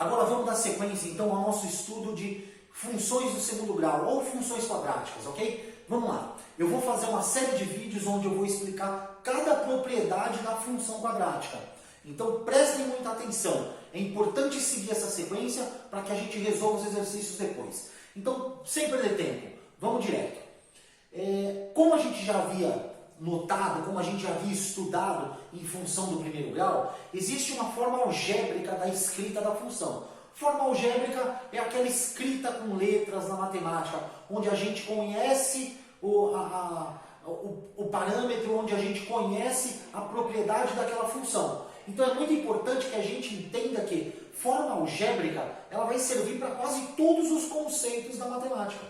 Agora vamos dar sequência então ao nosso estudo de funções do segundo grau ou funções quadráticas, ok? Vamos lá. Eu vou fazer uma série de vídeos onde eu vou explicar cada propriedade da função quadrática. Então prestem muita atenção. É importante seguir essa sequência para que a gente resolva os exercícios depois. Então, sem perder tempo, vamos direto. Como a gente já havia notado, como a gente já havia estudado em função do primeiro grau, existe uma forma algébrica da escrita da função. Forma algébrica é aquela escrita com letras na matemática, onde a gente conhece o parâmetro, onde a gente conhece a propriedade daquela função. Então é muito importante que a gente entenda que forma algébrica ela vai servir para quase todos os conceitos da matemática.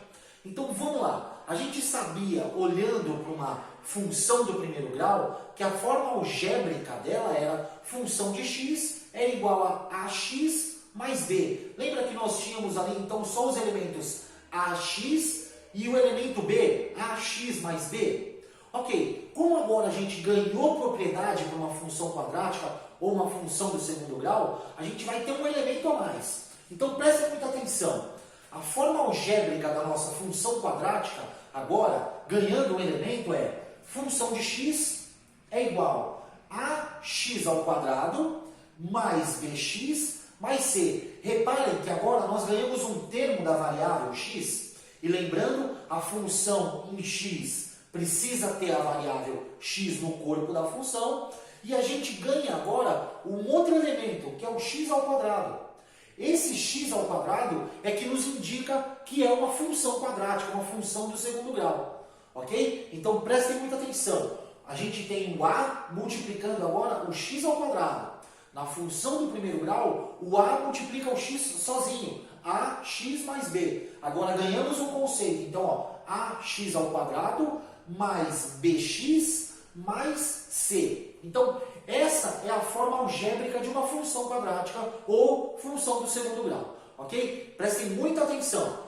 Então vamos lá, a gente sabia, olhando para uma função do primeiro grau, que a forma algébrica dela era função de x é igual a ax mais b. Lembra que nós tínhamos ali então só os elementos ax e o elemento b, ax mais b? Ok, como agora a gente ganhou propriedade para uma função quadrática ou uma função do segundo grau, a gente vai ter um elemento a mais. Então presta muita atenção. A forma algébrica da nossa função quadrática, agora, ganhando um elemento, é função de x é igual a x ao quadrado mais bx mais c. Reparem que agora nós ganhamos um termo da variável x. E lembrando, a função em x precisa ter a variável x no corpo da função. E a gente ganha agora um outro elemento, que é o x ao quadrado. Esse x ao quadrado é que nos indica que é uma função quadrática, uma função do segundo grau. Ok? Então prestem muita atenção. A gente tem o a multiplicando agora o x ao quadrado. Na função do primeiro grau, o a multiplica o x sozinho. Ax mais b. Agora ganhamos um conceito. Então, ó, ax ao quadrado mais bx mais c. Então, essa é a forma algébrica de uma função quadrática ou função do segundo grau. Ok? Prestem muita atenção.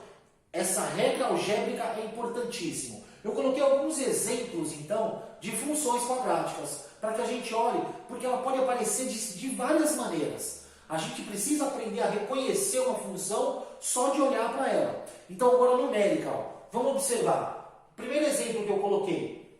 Essa regra algébrica é importantíssima. Eu coloquei alguns exemplos, então, de funções quadráticas, para que a gente olhe, porque ela pode aparecer de várias maneiras. A gente precisa aprender a reconhecer uma função só de olhar para ela. Então, agora numérica, ó. Vamos observar. Primeiro exemplo que eu coloquei.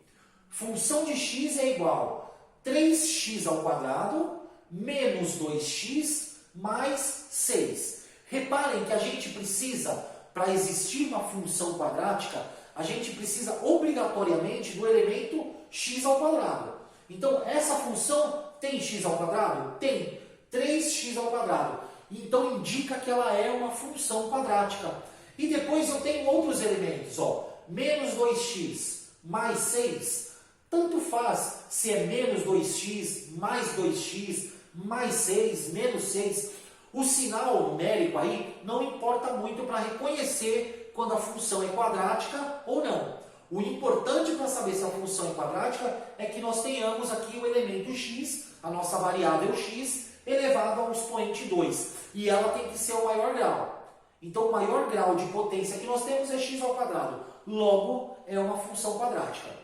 Função de x é igual a 3x ao quadrado menos 2x mais 6. Reparem que a gente precisa, para existir uma função quadrática, a gente precisa obrigatoriamente do elemento x ao quadrado. Então, essa função tem x ao quadrado? Tem 3x ao quadrado. Então, indica que ela é uma função quadrática. E depois eu tenho outros elementos, ó, menos 2x mais 6. Tanto faz se é menos 2x, mais 2x, mais 6, menos 6. O sinal numérico aí não importa muito para reconhecer quando a função é quadrática ou não. O importante para saber se a função é quadrática é que nós tenhamos aqui o elemento x, a nossa variável x, elevado ao expoente 2. E ela tem que ser o maior grau. Então o maior grau de potência que nós temos é x ao quadrado. Logo, é uma função quadrática.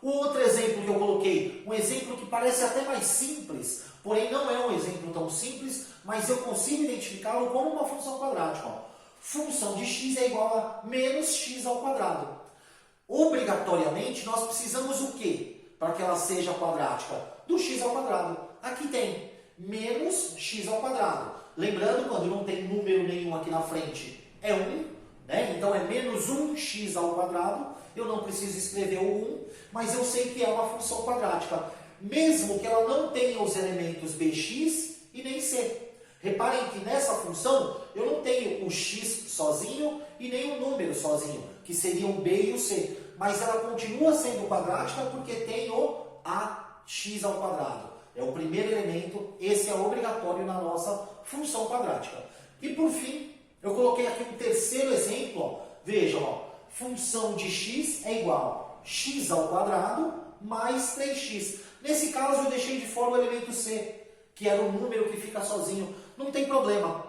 O outro exemplo que eu coloquei, um exemplo que parece até mais simples, porém não é um exemplo tão simples, mas eu consigo identificá-lo como uma função quadrática. Ó. Função de x é igual a menos x ao quadrado. Obrigatoriamente, nós precisamos o quê? Para que ela seja quadrática? Do x ao quadrado. Aqui tem menos x ao quadrado. Lembrando, quando não tem número nenhum aqui na frente, é 1. Né? Então é menos 1x ao quadrado. Eu não preciso escrever o 1, mas eu sei que é uma função quadrática. Mesmo que ela não tenha os elementos bx e nem c. Reparem que nessa função eu não tenho o x sozinho e nem o número sozinho, que seriam o b e o c. Mas ela continua sendo quadrática porque tem o ax ao quadrado. É o primeiro elemento, esse é obrigatório na nossa função quadrática. E por fim, eu coloquei aqui um terceiro exemplo. Ó. Vejam, ó, função de x é igual a x ao quadrado mais 3x. Nesse caso eu deixei de fora o elemento c, que era o número que fica sozinho. Não tem problema.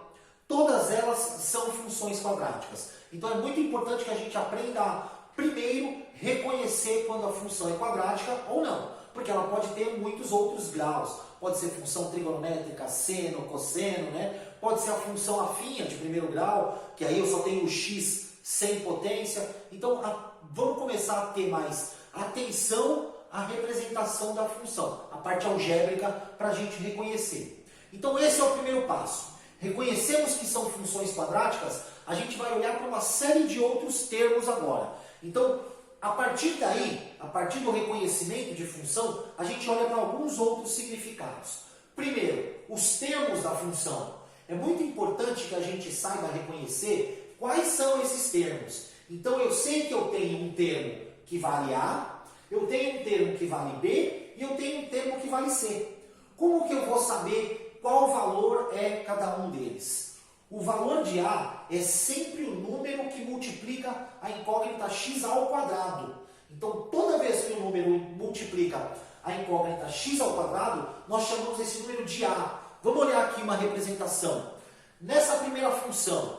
Todas elas são funções quadráticas. Então é muito importante que a gente aprenda a, primeiro, reconhecer quando a função é quadrática ou não. porque ela pode ter muitos outros graus. Pode ser função trigonométrica, seno, cosseno, né? Pode ser a função afim de primeiro grau, que aí eu só tenho o x sem potência. Então, vamos começar a ter mais atenção à representação da função, a parte algébrica, para a gente reconhecer. Então, esse é o primeiro passo. Reconhecemos que são funções quadráticas, a gente vai olhar para uma série de outros termos agora. Então, a partir daí, a partir do reconhecimento de função, a gente olha para alguns outros significados. Primeiro, os termos da função. É muito importante que a gente saiba reconhecer quais são esses termos. Então, eu sei que eu tenho um termo que vale A, eu tenho um termo que vale B e eu tenho um termo que vale C. Como que eu vou saber qual valor é cada um deles? O valor de A é sempre o número que multiplica a incógnita x ao quadrado. Então, toda vez que o número multiplica a incógnita x ao quadrado, nós chamamos esse número de A. Vamos olhar aqui uma representação. Nessa primeira função,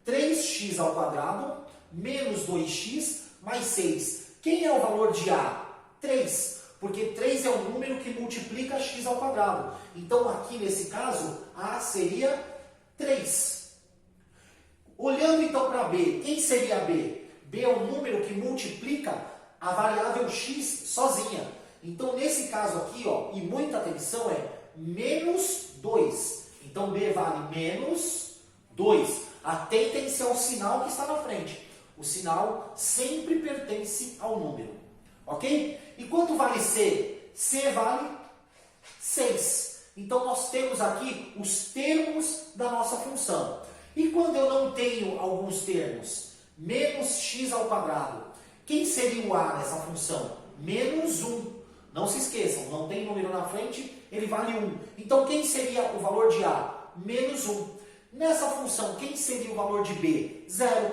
3x ao quadrado menos 2x mais 6. Quem é o valor de A? 3. Porque 3 é um número que multiplica x ao quadrado. Então, aqui nesse caso, A seria 3. Olhando então para B, quem seria B? B é um número que multiplica a variável x sozinha. Então, nesse caso aqui, ó, e muita atenção, é menos 2. Então, B vale menos 2. Atentem-se ao sinal que está na frente. O sinal sempre pertence ao número. Ok? E quanto vale C? C vale 6. Então, nós temos aqui os termos da nossa função. E quando eu não tenho alguns termos? Menos x ao quadrado. Quem seria o A nessa função? Menos 1. Não se esqueçam, não tem número na frente, ele vale 1. Então, quem seria o valor de A? Menos 1. Nessa função, quem seria o valor de B? 0.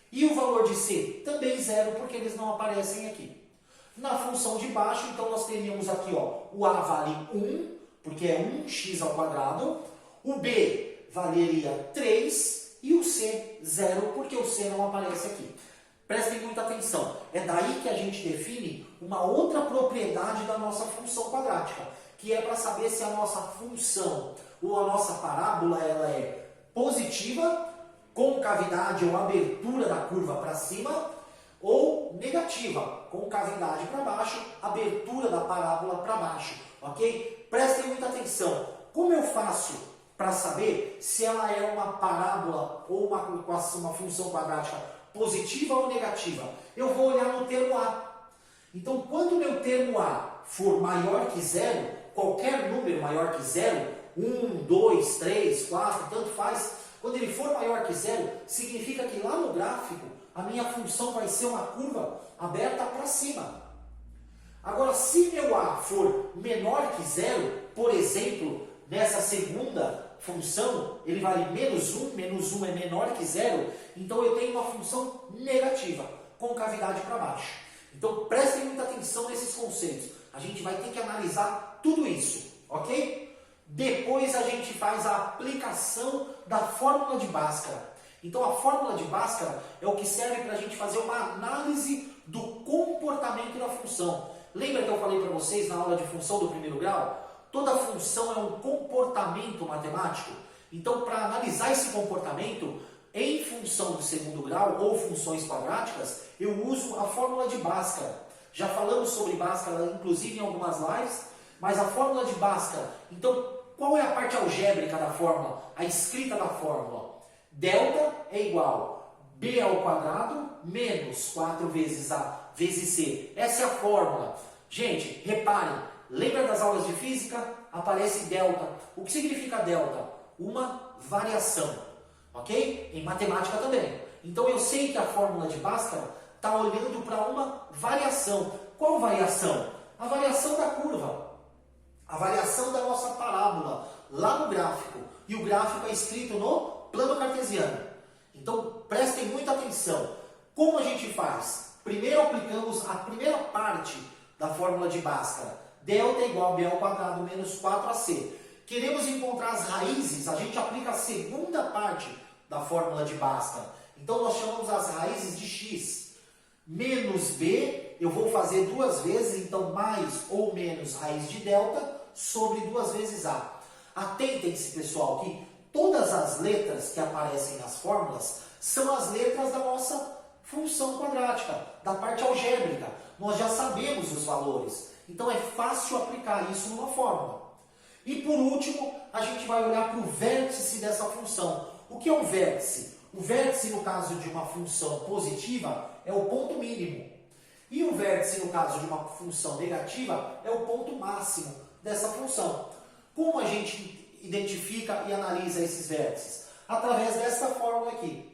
E o valor de C? Também 0, porque eles não aparecem aqui. Na função de baixo, então, nós teríamos aqui, ó, o A vale 1, porque é 1x ao quadrado. O B valeria 3 e o C 0, porque o C não aparece aqui. Prestem muita atenção. É daí que a gente define uma outra propriedade da nossa função quadrática, que é para saber se a nossa função ou a nossa parábola ela é positiva, concavidade ou abertura da curva para cima, ou negativa, concavidade para baixo, abertura da parábola para baixo. Ok? Prestem muita atenção. Como eu faço para saber se ela é uma parábola ou uma função quadrática positiva ou negativa? Eu vou olhar no termo A. Então, quando o meu termo A for maior que 0, qualquer número maior que 0, 1, 2, 3, 4, tanto faz, quando ele for maior que 0, significa que lá no gráfico a minha função vai ser uma curva aberta para cima. Agora, se meu A for menor que 0, por exemplo, nessa segunda função, ele vale menos 1 é menor que 0, então eu tenho uma função negativa, concavidade para baixo. Então prestem muita atenção nesses conceitos. A gente vai ter que analisar tudo isso, ok? Depois a gente faz a aplicação da fórmula de Bhaskara. Então a fórmula de Bhaskara é o que serve para a gente fazer uma análise do comportamento da função. Lembra que eu falei para vocês na aula de função do primeiro grau? Toda função é um comportamento matemático. Então, para analisar esse comportamento em função do segundo grau ou funções quadráticas, eu uso a fórmula de Bhaskara. Já falamos sobre Bhaskara, inclusive em algumas lives, mas a fórmula de Bhaskara. Então, qual é a parte algébrica da fórmula? A escrita da fórmula. Delta é igual a B ao quadrado menos 4 vezes A vezes C. Essa é a fórmula. Gente, reparem. Lembra das aulas de física? Aparece delta. O que significa delta? Uma variação. Ok? Em matemática também. Então eu sei que a fórmula de Bhaskara está olhando para uma variação. Qual variação? A variação da curva. A variação da nossa parábola lá no gráfico. E o gráfico é escrito no plano cartesiano. Então prestem muita atenção. Como a gente faz? Primeiro aplicamos a primeira parte da fórmula de Bhaskara. Delta é igual a B ao quadrado menos 4AC. Queremos encontrar as raízes, a gente aplica a segunda parte da fórmula de Bhaskara. Então nós chamamos as raízes de x. menos b, eu vou fazer duas vezes, então mais ou menos raiz de delta sobre 2 vezes a. Atentem-se, pessoal, que todas as letras que aparecem nas fórmulas são as letras da nossa função quadrática, da parte algébrica. Nós já sabemos os valores, então é fácil aplicar isso numa fórmula. E por último, a gente vai olhar para o vértice dessa função. O que é um vértice? O vértice, no caso de uma função positiva, é o ponto mínimo. E o vértice, no caso de uma função negativa, é o ponto máximo dessa função. Como a gente identifica e analisa esses vértices? Através dessa fórmula aqui.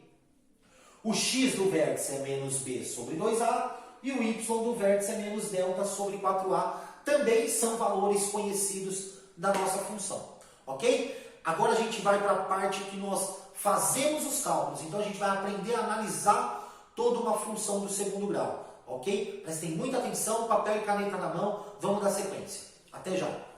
O x do vértice é menos b sobre 2a e o y do vértice é menos delta sobre 4a. Também são valores conhecidos da nossa função. Ok? Agora a gente vai para a parte que nós fazemos os cálculos. Então a gente vai aprender a analisar toda uma função do segundo grau. Ok? Prestem muita atenção, papel e caneta na mão. Vamos dar sequência. Até já!